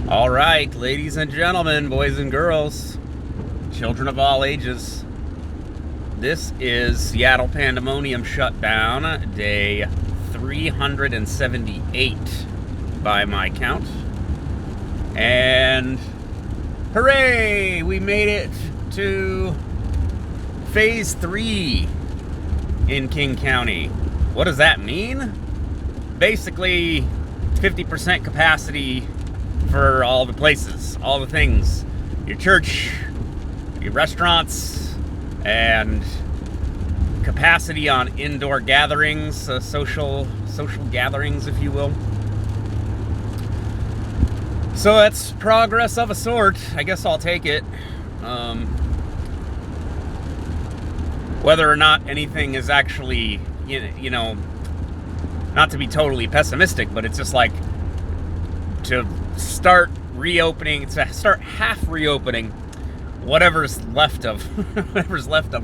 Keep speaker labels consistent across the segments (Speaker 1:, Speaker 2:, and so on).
Speaker 1: All right, ladies and gentlemen, boys and girls, children of all ages, this is Seattle Pandemonium Shutdown, day 378 by my count. And hooray, we made it to phase 3 in King County. What does that mean? Basically, 50% capacity for all the places, all the things, your church, your restaurants, and capacity on indoor gatherings, social gatherings, if you will. So that's progress of a sort. I guess I'll take it. Whether or not anything is actually, you know, not to be totally pessimistic, but it's just like to start reopening, to start half reopening whatever's left of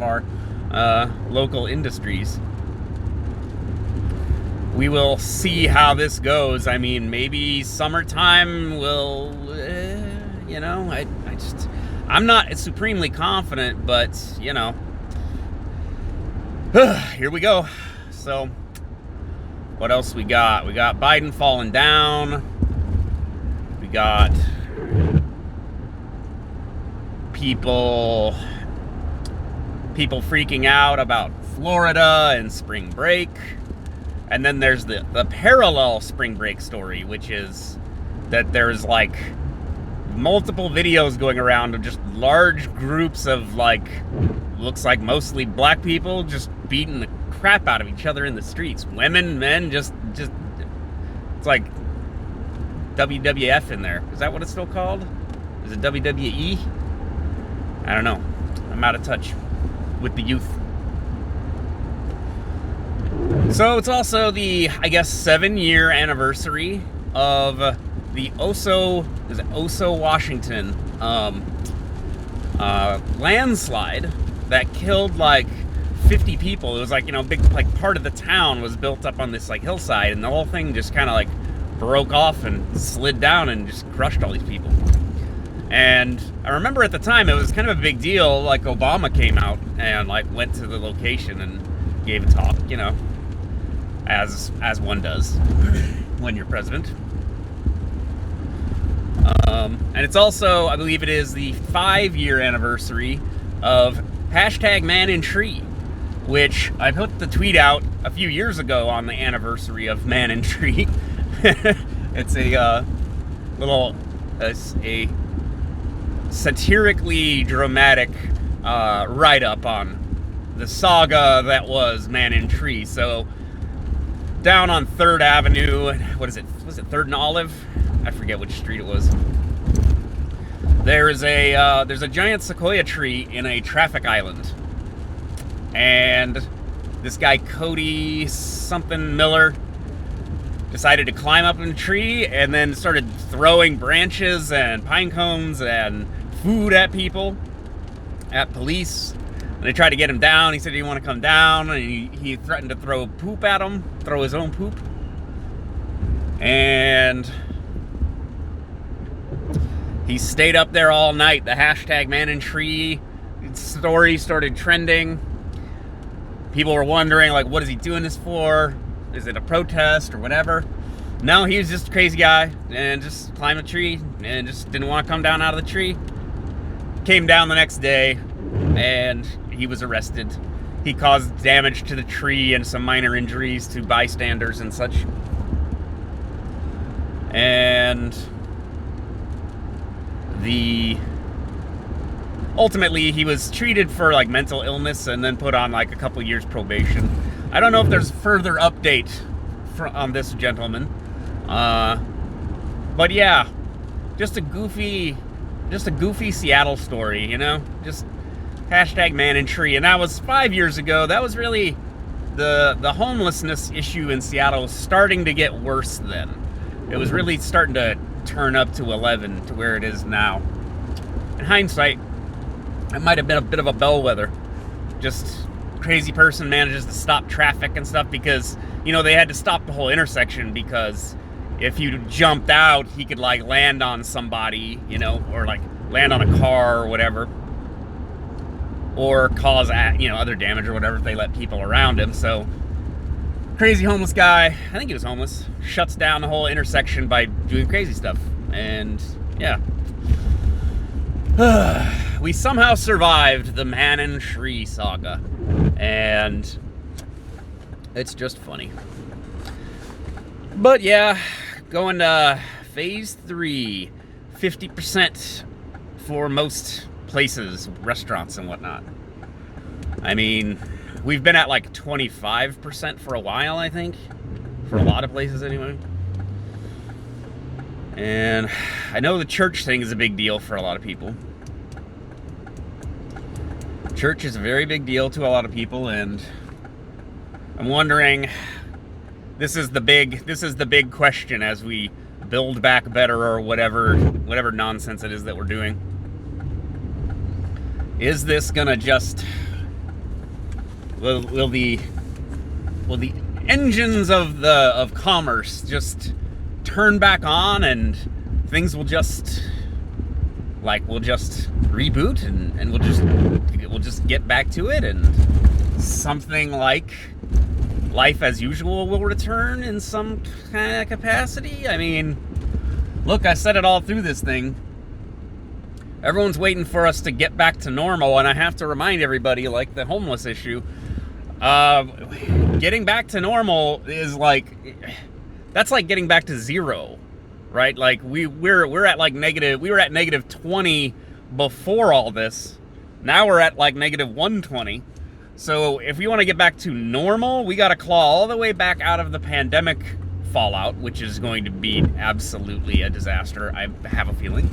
Speaker 1: our local industries. We will see how this goes. I mean, maybe summertime will, I'm not supremely confident, but here we go. So, what else we got? We got Biden falling down. We got people freaking out about Florida and spring break. And then there's the parallel spring break story, which is that there's like multiple videos going around of just large groups of looks like mostly black people just beating the crap out of each other in the streets. Women, men, just it's like WWF in there. Is that what it's still called? Is it WWE? I don't know. I'm out of touch with the youth. So it's also the, 7-year anniversary of the Oso, Washington landslide that killed 50 people. It was big, part of the town was built up on this hillside, and the whole thing just kind of broke off and slid down and just crushed all these people. And I remember at the time it was kind of a big deal. Obama came out and went to the location and gave a talk, as one does when you're president. And it's also, I believe it is the 5-year anniversary of #ManInTree, which I put the tweet out a few years ago on the anniversary of Man in Tree. It's a satirically dramatic write-up on the saga that was Man in Tree. So down on 3rd Avenue, what is it? Was it 3rd and Olive? I forget which street it was. There's a giant sequoia tree in a traffic island, and this guy Cody something Miller decided to climb up in the tree and then started throwing branches and pine cones and food at people, at police. And they tried to get him down. He said he didn't want to come down, and he threatened to throw poop at him, throw his own poop. And he stayed up there all night. The #ManInTree story started trending. People were wondering, what is he doing this for? Is it a protest or whatever? No, he was just a crazy guy and just climbed a tree and just didn't want to come down out of the tree. Came down the next day and he was arrested. He caused damage to the tree and some minor injuries to bystanders and such. And ultimately he was treated for mental illness and then put on a couple years probation. I don't know if there's further update on this gentleman. But yeah, just a goofy Seattle story, just #ManInTree. And that was 5 years ago. That was really the homelessness issue in Seattle was starting to get worse then. It was really starting to turn up to 11 to where it is now. In hindsight, it might have been a bit of a bellwether. Just crazy person manages to stop traffic and stuff because, they had to stop the whole intersection because if you jumped out, he could like land on somebody, you know, or like land on a car or whatever, or cause, you know, other damage or whatever if they let people around him. So crazy homeless guy, I think he was homeless, shuts down the whole intersection by doing crazy stuff. And yeah, we somehow survived the Man and Shri saga, and it's just funny. But yeah, going to phase 3, 50% for most places, restaurants and whatnot. I mean, we've been at like 25% for a while, I think, for a lot of places anyway. And I know the church thing is a big deal for a lot of people. Church is a very big deal to a lot of people, and I'm wondering, this is the big question as we build back better or whatever nonsense it is that we're doing. Is this gonna just will the engines of commerce just turn back on, and things will just reboot, and we'll just get back to it, and something like life as usual will return in some kind of capacity? I mean, look, I said it all through this thing. Everyone's waiting for us to get back to normal, and I have to remind everybody, like the homeless issue, getting back to normal is like, that's like getting back to zero, right? Like we're at like we were at negative 20 before all this. Now we're at like negative 120. So if we want to get back to normal, we got to claw all the way back out of the pandemic fallout, which is going to be absolutely a disaster, I have a feeling.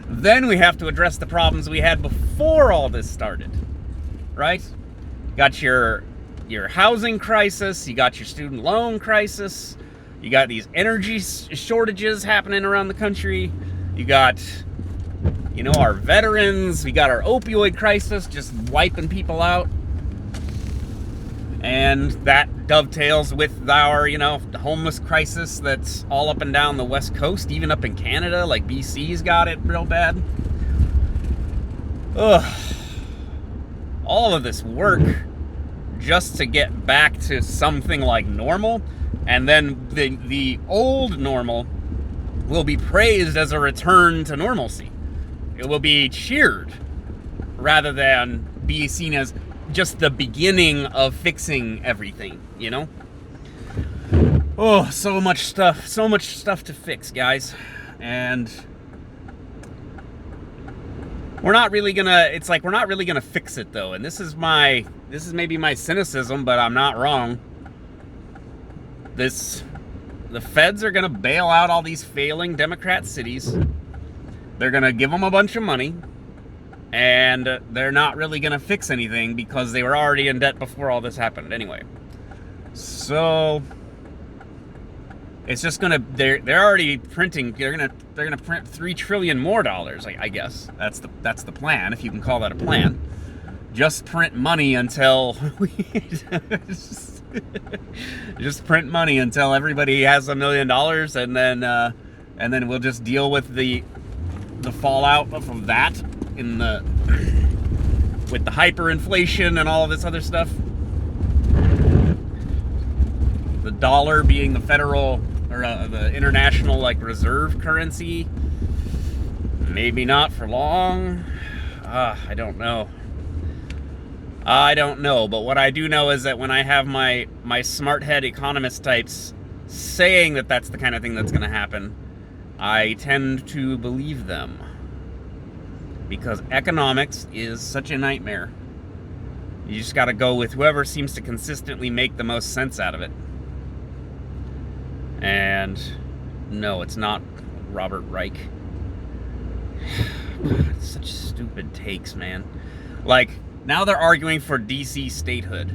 Speaker 1: Then we have to address the problems we had before all this started, right? Got your housing crisis, you got your student loan crisis, you got these energy shortages happening around the country, you got, you know, our veterans, we got our opioid crisis just wiping people out. And that dovetails with our, you know, the homeless crisis that's all up and down the West Coast, even up in Canada, like BC's got it real bad. Ugh. All of this work just to get back to something like normal, and then the old normal will be praised as a return to normalcy. It will be cheered rather than be seen as just the beginning of fixing everything, you know? Oh, so much stuff to fix, guys. And we're not really gonna fix it though. And this is maybe my cynicism, but I'm not wrong. The feds are gonna bail out all these failing Democrat cities. They're gonna give them a bunch of money, and they're not really gonna fix anything because they were already in debt before all this happened anyway. So it's just gonna, they're already printing, they're gonna print $3 trillion more dollars, I guess. That's the plan, if you can call that a plan. Just print money until just print money until everybody has $1 million, and then we'll just deal with the fallout from that with the hyperinflation and all of this other stuff. The dollar being the federal or the international like reserve currency. Maybe not for long. I don't know. But what I do know is that when I have my smart head economist types saying that that's the kind of thing that's going to happen, I tend to believe them. Because economics is such a nightmare. You just got to go with whoever seems to consistently make the most sense out of it. And no, it's not Robert Reich. God, such stupid takes, man. Like, now they're arguing for DC statehood.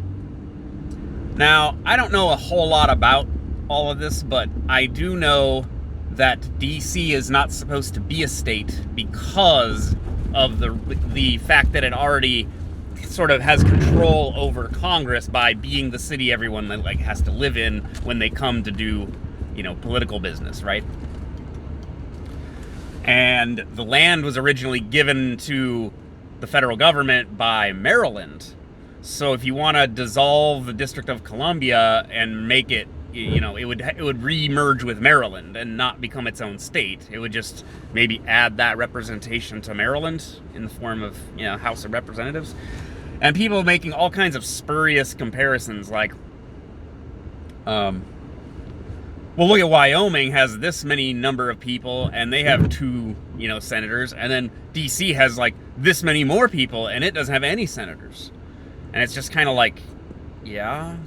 Speaker 1: Now, I don't know a whole lot about all of this, but I do know that DC is not supposed to be a state because of the fact that it already sort of has control over Congress by being the city everyone like has to live in when they come to do, political business, right? And the land was originally given to the federal government by Maryland. So if you want to dissolve the District of Columbia and make it, it would re-merge with Maryland and not become its own state. It would just maybe add that representation to Maryland in the form of, House of Representatives. And people making all kinds of spurious comparisons, like, well, look at Wyoming has this many number of people, and they have 2, senators, and then D.C. has like this many more people, and it doesn't have any senators. And it's just kind of like, yeah,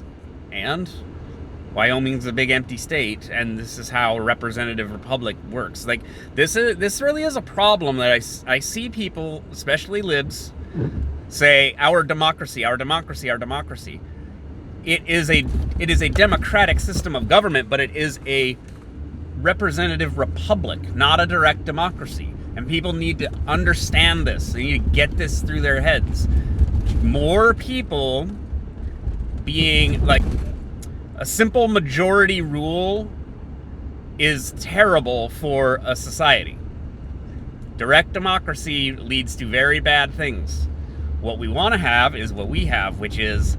Speaker 1: and Wyoming's a big empty state, and this is how a representative republic works. Like, this really is a problem that I see people, especially libs, say, our democracy, our democracy, our democracy. It is a democratic system of government, but it is a representative republic, not a direct democracy. And people need to understand this. They need to get this through their heads. More people being like a simple majority rule is terrible for a society. Direct democracy leads to very bad things. What we want to have is what we have, which is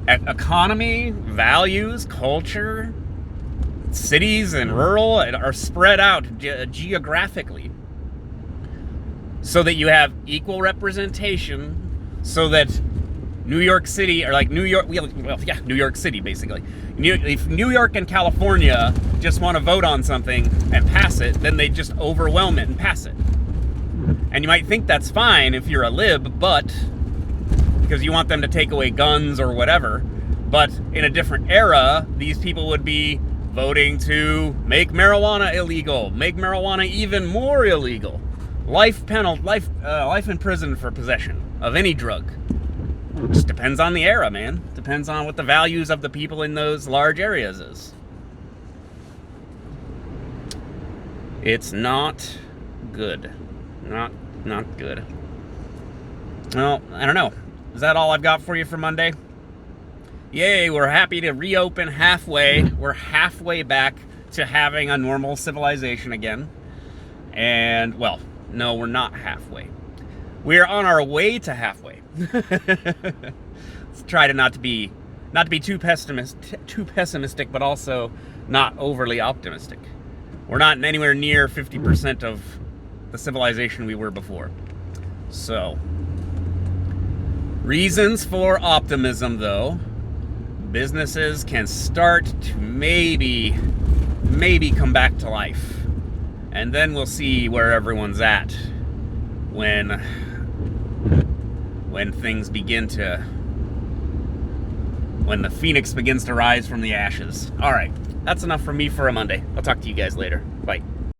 Speaker 1: economy, values, culture. Cities and rural are spread out geographically so that you have equal representation, so that New York City, or like New York City basically. If New York and California just want to vote on something and pass it, then they just overwhelm it and pass it. And you might think that's fine if you're a lib, but because you want them to take away guns or whatever. But in a different era, these people would be voting to make marijuana illegal, make marijuana even more illegal, life in prison for possession of any drug. It just depends on the era, man. Depends on what the values of the people in those large areas is. It's not good. Not good. Well, I don't know. Is that all I've got for you for Monday? Yay, we're happy to reopen halfway. We're halfway back to having a normal civilization again. And, well, no, we're not halfway. We're on our way to halfway. Let's try to not to be too pessimistic, but also not overly optimistic. We're not anywhere near 50% of the civilization we were before. So, reasons for optimism, though. Businesses can start to maybe come back to life. And then we'll see where everyone's at when things begin to, when the phoenix begins to rise from the ashes. All right, that's enough from me for a Monday. I'll talk to you guys later. Bye.